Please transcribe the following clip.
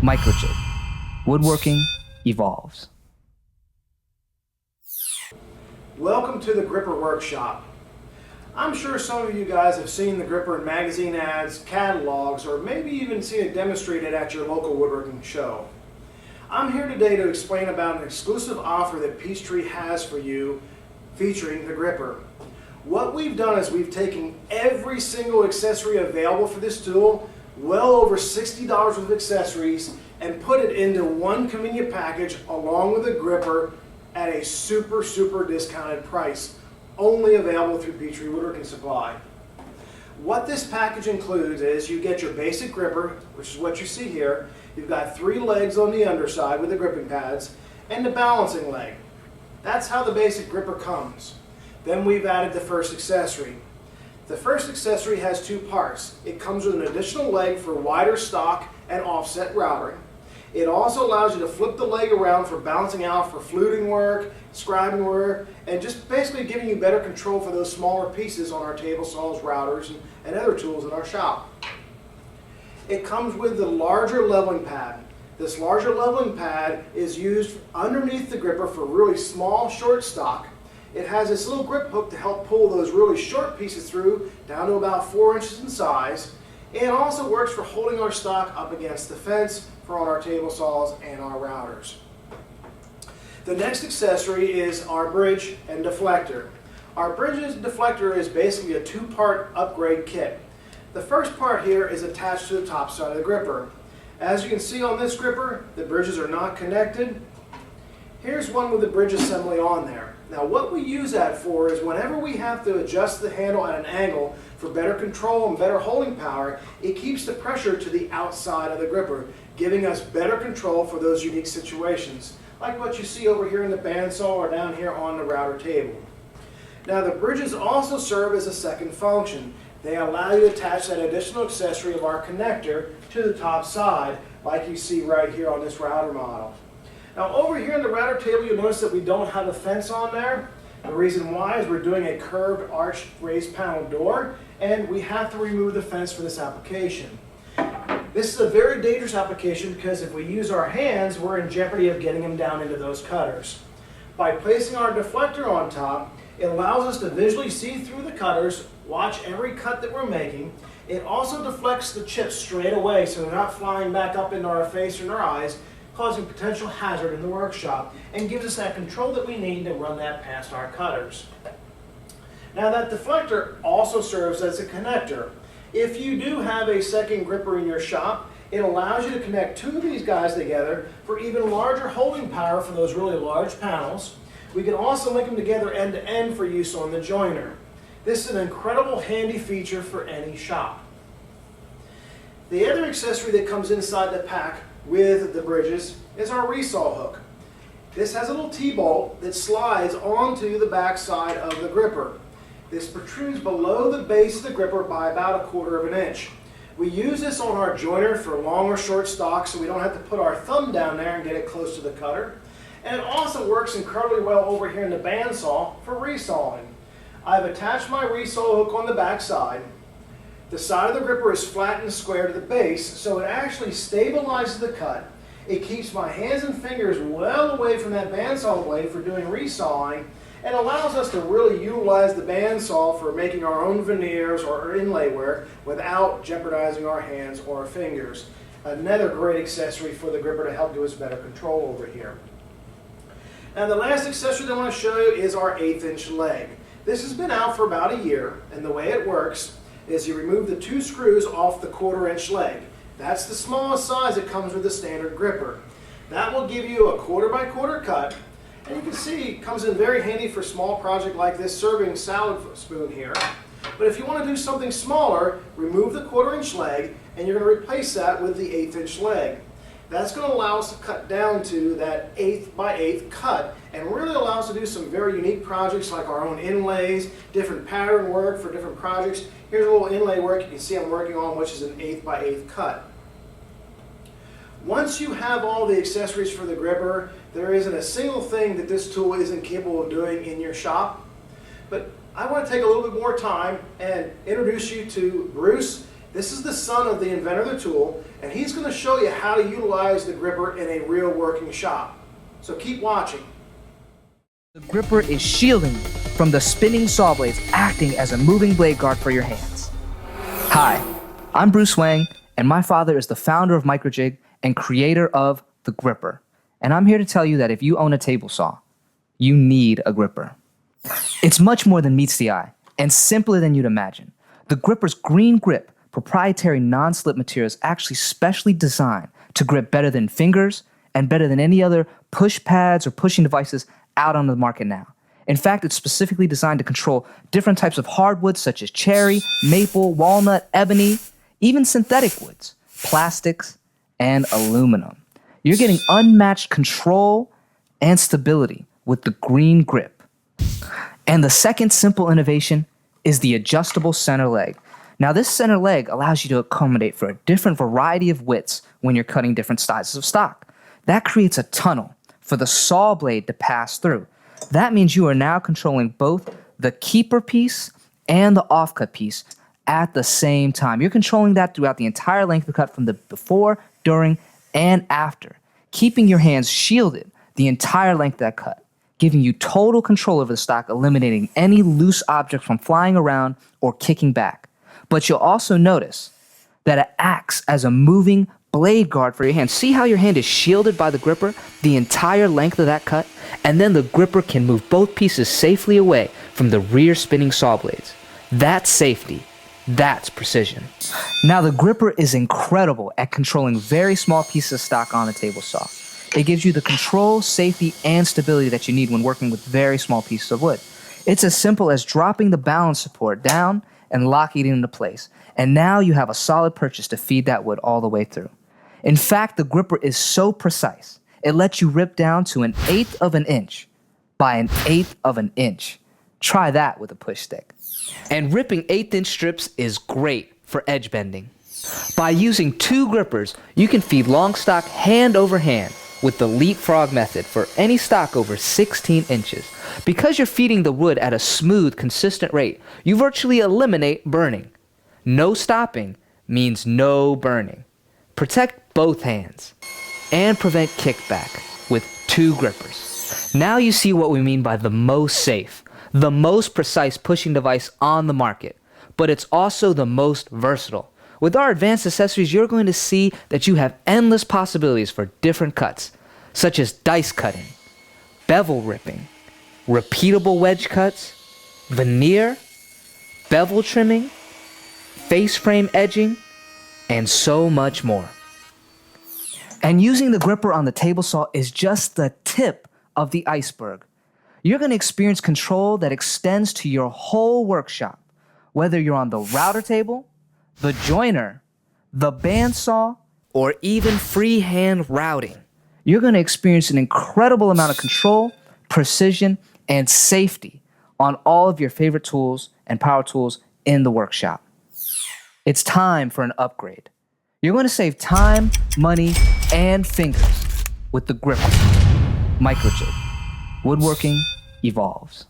Microchip. Woodworking evolves. Welcome to the Gripper Workshop. I'm sure some of you guys have seen the Gripper in magazine ads, catalogs, or maybe even seen it demonstrated at your local woodworking show. I'm here today to explain about an exclusive offer that Peachtree has for you featuring the Gripper. What we've done is we've taken every single accessory available for this tool, well over $60 worth of accessories, and put it into one convenient package along with the Gripper at a super discounted price, only available through Peachtree Woodworking Supply. What this package includes is you get your basic gripper, which is what you see here. You've got 3 legs on the underside with the gripping pads, and the balancing leg. That's how the basic gripper comes. Then we've added the first accessory. The first accessory has 2 parts. It comes with an additional leg for wider stock and offset routing. It also allows you to flip the leg around for balancing out for fluting work, scribing work, and just basically giving you better control for those smaller pieces on our table saws, routers, and other tools in our shop. It comes with the larger leveling pad. This larger leveling pad is used underneath the gripper for really small, short stock. It has this little grip hook to help pull those really short pieces through down to about 4 inches in size. And it also works for holding our stock up against the fence for on our table saws and our routers. The next accessory is our bridge and deflector. Our bridge and deflector is basically a 2-part upgrade kit. The first part here is attached to the top side of the gripper. As you can see on this gripper, the bridges are not connected. Here's one with the bridge assembly on there. Now what we use that for is whenever we have to adjust the handle at an angle for better control and better holding power, it keeps the pressure to the outside of the gripper, giving us better control for those unique situations, like what you see over here in the bandsaw or down here on the router table. Now the bridges also serve as a second function. They allow you to attach that additional accessory of our connector to the top side, like you see right here on this router model. Now over here on the router table, you'll notice that we don't have a fence on there. The reason why is we're doing a curved arched raised panel door, and we have to remove the fence for this application. This is a very dangerous application because if we use our hands, we're in jeopardy of getting them down into those cutters. By placing our deflector on top, it allows us to visually see through the cutters, watch every cut that we're making. It also deflects the chips straight away so they're not flying back up into our face or in our eyes, causing potential hazard in the workshop, and gives us that control that we need to run that past our cutters. Now that deflector also serves as a connector. If you do have a second gripper in your shop, it allows you to connect 2 of these guys together for even larger holding power for those really large panels. We can also link them together end to end for use on the joiner. This is an incredible handy feature for any shop. The other accessory that comes inside the pack with the bridges is our Resaw hook. This has a little T-bolt that slides onto the back side of the gripper. This protrudes below the base of the gripper by about 1/4 inch. We use this on our joiner for long or short stock so we don't have to put our thumb down there and get it close to the cutter. And it also works incredibly well over here in the bandsaw for resawing. I've attached my Resaw hook on the back side. The side of the gripper is flat and square to the base, so it actually stabilizes the cut. It keeps my hands and fingers well away from that bandsaw blade for doing resawing, and allows us to really utilize the bandsaw for making our own veneers or inlay work without jeopardizing our hands or our fingers. Another great accessory for the gripper to help give us better control over here. Now the last accessory that I want to show you is our 1/8 inch leg. This has been out for about a year, and the way it works is you remove the 2 screws off the 1/4 inch leg. That's the smallest size that comes with the standard gripper. That will give you a 1/4 by 1/4 cut, and you can see it comes in very handy for a small project like this serving salad spoon here. But if you want to do something smaller, remove the 1/4 inch leg, and you're going to replace that with the 1/8 inch leg. That's going to allow us to cut down to that 1/8 by 1/8 cut and really allow us to do some very unique projects like our own inlays, different pattern work for different projects. Here's a little inlay work you can see I'm working on, which is an 1/8 by 1/8 cut. Once you have all the accessories for the gripper, there isn't a single thing that this tool isn't capable of doing in your shop. But I want to take a little bit more time and introduce you to Bruce, This is the son of the inventor of the tool, and he's going to show you how to utilize the gripper in a real working shop. So keep watching. The gripper is shielding you from the spinning saw blades, acting as a moving blade guard for your hands. Hi, I'm Bruce Wang, and my father is the founder of Microjig and creator of the gripper. And I'm here to tell you that if you own a table saw, you need a gripper. It's much more than meets the eye and simpler than you'd imagine. The gripper's green grip, proprietary non-slip material, is actually specially designed to grip better than fingers and better than any other push pads or pushing devices out on the market now. In fact, it's specifically designed to control different types of hardwoods such as cherry, maple, walnut, ebony, even synthetic woods, plastics, and aluminum. You're getting unmatched control and stability with the green grip. And the second simple innovation is the adjustable center leg. Now, this center leg allows you to accommodate for a different variety of widths when you're cutting different sizes of stock. That creates a tunnel for the saw blade to pass through. That means you are now controlling both the keeper piece and the offcut piece at the same time. You're controlling that throughout the entire length of the cut from the before, during, and after, keeping your hands shielded the entire length of that cut, giving you total control over the stock, eliminating any loose objects from flying around or kicking back. But you'll also notice that it acts as a moving blade guard for your hand. See how your hand is shielded by the gripper the entire length of that cut? And then the gripper can move both pieces safely away from the rear spinning saw blades. That's safety. That's precision. Now, the gripper is incredible at controlling very small pieces of stock on a table saw. It gives you the control, safety, and stability that you need when working with very small pieces of wood. It's as simple as dropping the balance support down and locking it into place. And now you have a solid purchase to feed that wood all the way through. In fact, the gripper is so precise, it lets you rip down to 1/8 of an inch by 1/8 of an inch. Try that with a push stick. And ripping 1/8-inch strips is great for edge bending. By using 2 grippers, you can feed long stock hand over hand with the leapfrog method for any stock over 16 inches. Because you're feeding the wood at a smooth, consistent rate, you virtually eliminate burning. No stopping means no burning. Protect both hands and prevent kickback with 2 grippers. Now you see what we mean by the most safe, the most precise pushing device on the market, but it's also the most versatile. With our advanced accessories, you're going to see that you have endless possibilities for different cuts, such as dice cutting, bevel ripping, repeatable wedge cuts, veneer, bevel trimming, face frame edging, and so much more. And using the gripper on the table saw is just the tip of the iceberg. You're going to experience control that extends to your whole workshop, whether you're on the router table, the joiner, the bandsaw, or even freehand routing. You're going to experience an incredible amount of control, precision, and safety on all of your favorite tools and power tools in the workshop. It's time for an upgrade. You're going to save time, money, and fingers with the gripper. Microjig. Woodworking evolves.